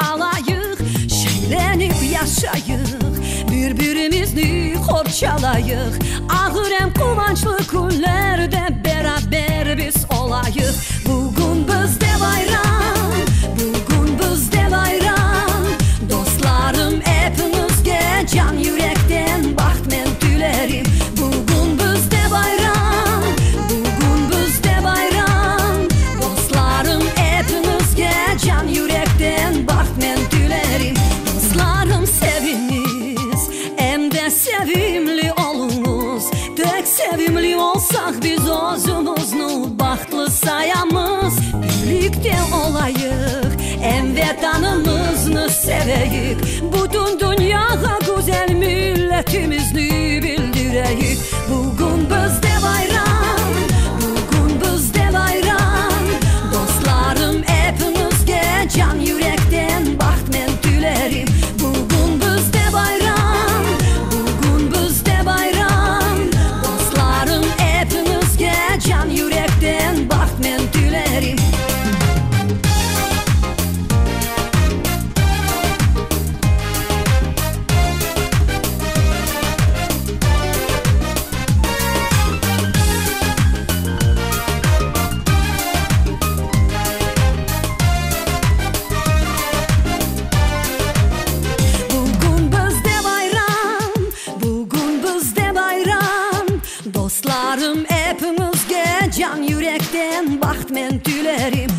alayıq, şənlənib yaşayıq, bir-birimizni xorçalayıq. Ağırəm qovançlı günlərdə bərabər biz olayıq. Bugün bizdə bayram, bugün bizdə bayram. Dostlarım hepinizge can yürekten baxt men dilerim. Bugün bizdə bayram, bugün bizdə bayram. Dostlarım hepinizge can yürekten baxt men dilerim. Dostlarım seviniz, hem de sevimli olunuz. Tek sevimli olsak biz özümüzü baxtlı sayamız. Birlikte olayıq, hem vatanımızı seveyik. Bütün dünyaya güzel milletimizni bildireyik. Bugün bizdə bayram, bugün bizdə bayram. Dostlarım hepinizge can yürekten baxt men dilerim. Bugün bizdə bayram, bugün bizdə bayram. Dostlarım hepinizge can yürekten baxt men dilerim. Dostlarım hepinizge can yürekten baxt men dilerim.